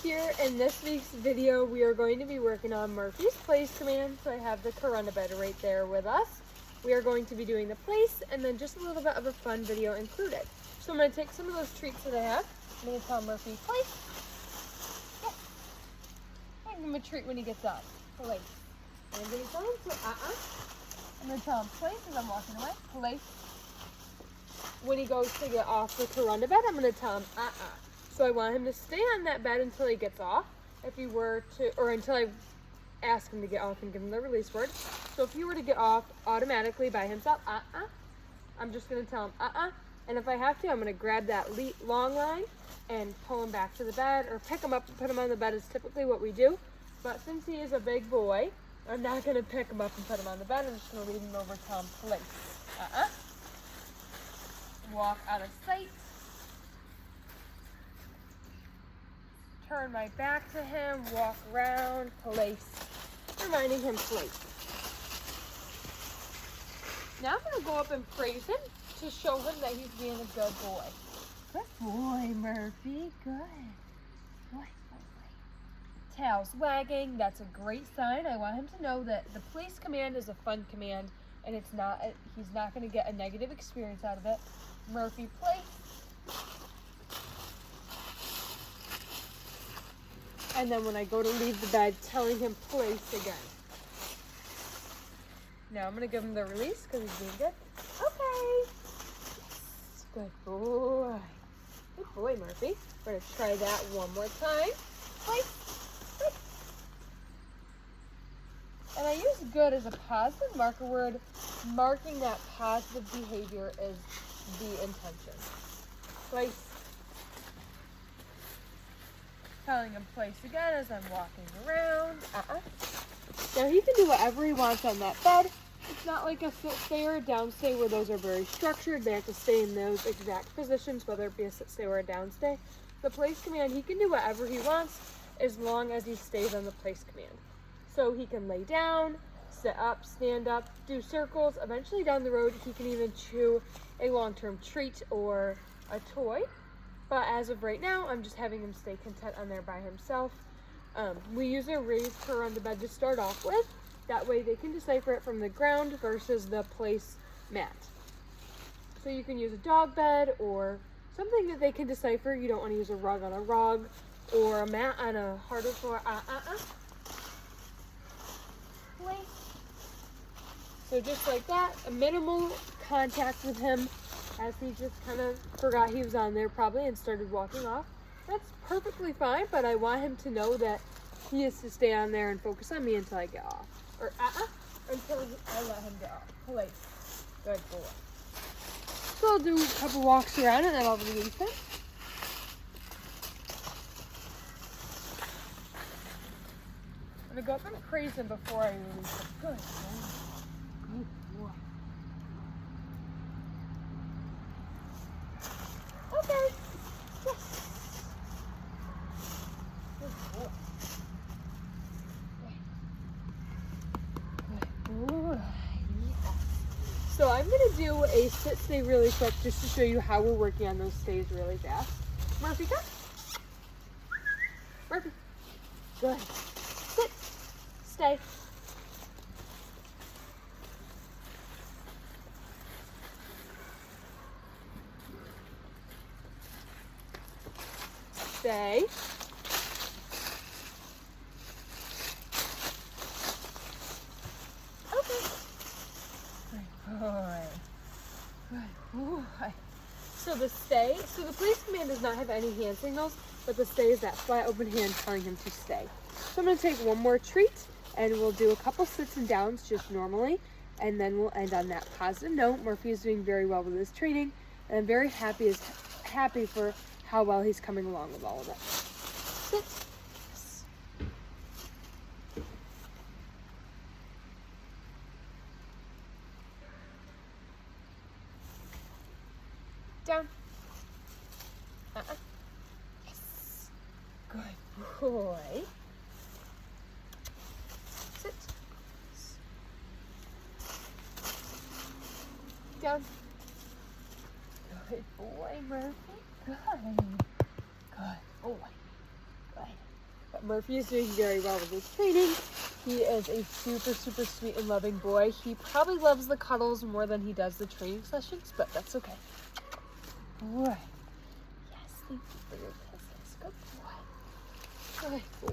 Here in this week's video, we are going to be working on Murphy's place command. So I have the Corona bed right there with us. We are going to be doing the place and then just a little bit of a fun video included. So I'm going to take some of those treats that I have. I'm going to tell Murphy, place. Yeah. And give him a treat when he gets up. Place. And I'm going to tell him to I'm going to tell him place as I'm walking away. Place. When he goes to get off the Corona bed, I'm going to tell him So I want him to stay on that bed until he gets off. If he were to, or until I ask him to get off and give him the release word. So if he were to get off automatically by himself, I'm just going to tell him And if I have to, I'm going to grab that long line and pull him back to the bed, or pick him up and put him on the bed is typically what we do. But since he is a big boy, I'm not going to pick him up and put him on the bed. I'm just going to leave him over, tell him place. Walk out of sight. Turn my back to him, walk around, place, reminding him place. Now I'm going to go up and praise him to show him that he's being a good boy. Good boy, Murphy. Good. Boy. Tail's wagging. That's a great sign. I want him to know that the place command is a fun command, and he's not going to get a negative experience out of it. Murphy, place. And then when I go to leave the bed, telling him place again. Now I'm going to give him the release because he's doing good. Okay. Yes. Good boy. Good boy, Murphy. We're going to try that one more time. Place. And I use good as a positive marker word. Marking that positive behavior is the intention. Place. Telling him place again as I'm walking around. Now he can do whatever he wants on that bed. It's not like a sit stay or a down stay where those are very structured. They have to stay in those exact positions, whether it be a sit stay or a down stay. The place command, he can do whatever he wants as long as he stays on the place command. So he can lay down, sit up, stand up, do circles. Eventually down the road, he can even chew a long-term treat or a toy. But as of right now, I'm just having him stay content on there by himself. We use a raised fur on the bed to start off with. That way they can decipher it from the ground versus the place mat. So you can use a dog bed or something that they can decipher. You don't want to use a rug on a rug or a mat on a harder floor. Place. So just like that, a minimal contact with him as he just kind of forgot he was on there probably and started walking off. That's perfectly fine, but I want him to know that he is to stay on there and focus on me until I get off. Or until I let him get off. Place. Good boy. So I'll do a couple walks around and then I'll release him. I'm going to go up and praise him before I release him. Good boy. Good boy. Okay. Yes. Good boy. Good boy. Yeah. So I'm going to do a sit stay really quick just to show you how we're working on those stays really fast. Murphy, come. Murphy. Good. Sit. Stay. Stay. Okay. Good boy. Good boy. So the stay, so the place command does not have any hand signals, but the stay is that flat open hand telling him to stay. So I'm going to take one more treat and we'll do a couple sits and downs just normally, and then we'll end on that positive note. Murphy is doing very well with his training, and I'm very happy for how well he's coming along with all of it. Sit. Yes. Down. Yes. Good boy. Sit. Down. Good boy, Murphy. Good. Good boy. Good. Murphy is doing very well with his training. He is a super, super sweet and loving boy. He probably loves the cuddles more than he does the training sessions, but that's okay. All right. Yes, thank you for your kisses. Good boy. Good boy.